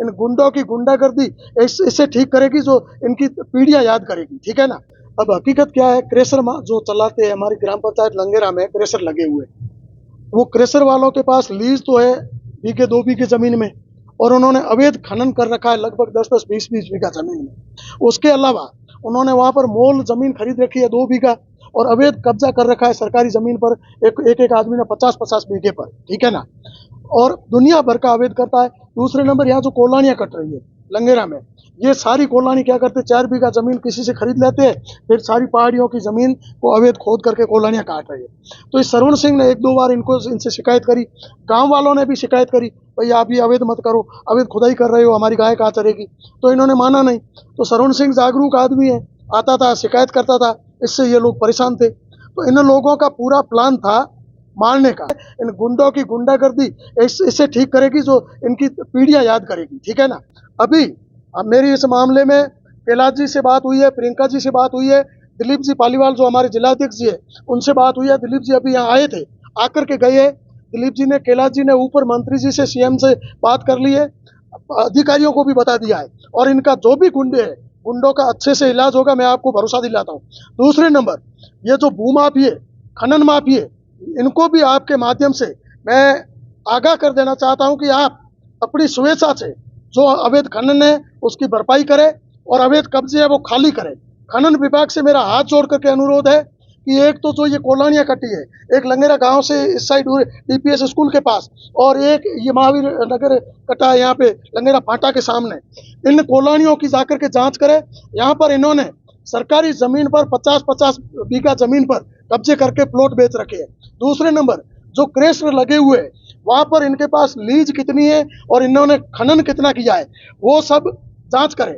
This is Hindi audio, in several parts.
इन गुंडों की गुंडागर्दी इससे ठीक करेगी जो इनकी पीढ़ियां याद करेगी, ठीक है ना। अब हकीकत क्या है, क्रेशर जो चलाते हैं हमारी ग्राम पंचायत लंगेरा में क्रेशर लगे हुए, वो क्रेशर वालों के पास लीज तो है बीघे 2 बीघे जमीन में, और उन्होंने अवैध खनन कर रखा है लगभग 10-10 20-20 बीघा जमीन में। उसके अलावा उन्होंने वहां पर मोल जमीन खरीद रखी है 2 बीघा, और अवैध कब्जा कर रखा है सरकारी जमीन पर एक आदमी ने 50-50 बीघे पर, ठीक है ना। और दुनिया भर का अवैध करता है। दूसरे नंबर यहाँ जो कोलानियां कट रही है लंगेरा में, ये सारी कोलानी क्या करते हैं, 4 बीघा जमीन किसी से खरीद लेते हैं, फिर सारी पहाड़ियों की जमीन को अवैध खोद करके कोलानियां काट रही है। तो इस श्रवण सिंह ने 1-2 बार इनसे शिकायत करी, गांव वालों ने भी शिकायत करी, भाई आप ये अवैध मत करो, अवैध खुदाई कर रहे हो, हमारी गाय कहाँ चरेगी। तो इन्होंने माना नहीं। तो श्रवण सिंह जागरूक आदमी है, आता था शिकायत करता था, इससे ये लोग परेशान थे। तो इन लोगों का पूरा प्लान था मारने का। इन गुंडों की गुंडागर्दी इससे ठीक करेगी जो इनकी पीढ़ियां याद करेगी, ठीक है ना। अभी अब मेरी इस मामले में कैलाश जी से बात हुई है, प्रियंका जी से बात हुई है, दिलीप जी पालीवाल जो हमारे जिलाध्यक्ष जी है उनसे बात हुई है। दिलीप जी अभी यहाँ आए थे, आकर के गए। दिलीप जी ने, कैलाश जी ने ऊपर मंत्री जी से, सीएम से बात कर ली है, अधिकारियों को भी बता दिया है, और इनका जो भी गुंडे है, गुंडों का अच्छे से इलाज होगा, मैं आपको भरोसा दिलाता हूँ। दूसरे नंबर, ये जो भूमाफिये, खनन माफिये, इनको भी आपके माध्यम से मैं आगाह कर देना चाहता हूं कि आप अपनी स्वेच्छा से जो अवैध खनन है उसकी भरपाई करें, और अवैध कब्जे है वो खाली करें। खनन विभाग से मेरा हाथ जोड़ करके अनुरोध है कि एक तो जो ये कोलानियां कटी है, एक लंगेरा गांव से इस साइड डीपीएस स्कूल के पास, और एक ये महावीर नगर कटा है यहाँ पे लंगेरा फाटा के सामने, इन कोलानियों की जाकर के जांच करें। यहाँ पर इन्होंने सरकारी जमीन पर 50-50 बीघा जमीन पर कब्जे करके प्लॉट बेच रखे हैं। दूसरे नंबर, जो क्रेशर लगे हुए हैं वहां पर इनके पास लीज कितनी है और इन्होंने खनन कितना किया है, वो सब जांच करें,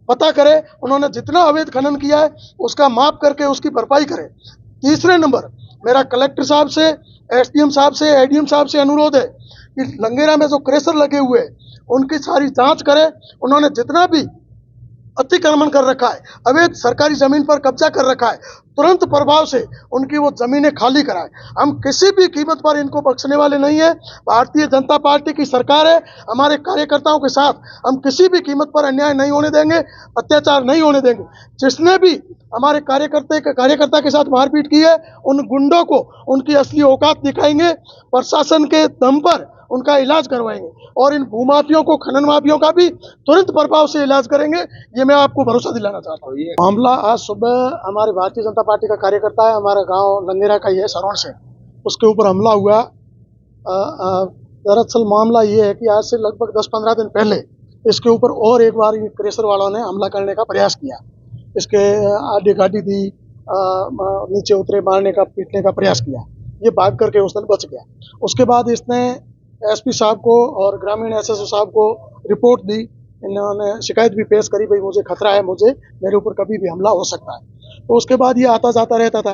पता करें। उन्होंने जितना अवैध खनन किया है उसका माप करके उसकी भरपाई करें। तीसरे नंबर, मेरा कलेक्टर साहब से, एसडीएम साहब से, एडीएम साहब से अनुरोध है कि लंगेरा में जो क्रेशर लगे हुए हैं उनकी सारी जांच करें। उन्होंने जितना भी अतिक्रमण कर रखा है, अवैध सरकारी जमीन पर कब्जा कर रखा है, तुरंत प्रभाव से उनकी वो जमीनें खाली कराए। हम किसी भी कीमत पर इनको बख्शने वाले नहीं है। भारतीय जनता पार्टी की सरकार है, हमारे कार्यकर्ताओं के साथ हम किसी भी कीमत पर अन्याय नहीं होने देंगे, अत्याचार नहीं होने देंगे। जिसने भी हमारे कार्यकर्ता के साथ मारपीट की है, उन गुंडों को उनकी असली औकात दिखाएंगे, प्रशासन के दम पर उनका इलाज करवाएंगे, और इन भूमाफियों को, खनन माफियों का भी तुरंत प्रभाव से इलाज करेंगे, ये मैं आपको भरोसा दिलाना चाहता हूँ। ये मामला आज सुबह हमारे भारतीय जनता पार्टी का कार्यकर्ता है, हमारा गांव लंगेरा का ही है, श्रवण से, उसके ऊपर हमला हुआ। दरअसल मामला ये है कि आज से लगभग 10-15 दिन पहले इसके ऊपर और एक बार क्रेशर वालों ने हमला करने का प्रयास किया। इसके आधी गाड़ी दी, नीचे उतरे, मारने का, पीटने का प्रयास किया। ये भाग करके उस दिन बच गया। उसके बाद इसने एसपी साहब को और ग्रामीण एसएसओ साहब को रिपोर्ट दी। इन्होंने शिकायत भी पेश करी, भाई मुझे खतरा है, मेरे ऊपर कभी भी हमला हो सकता है। तो उसके बाद ये आता जाता रहता था।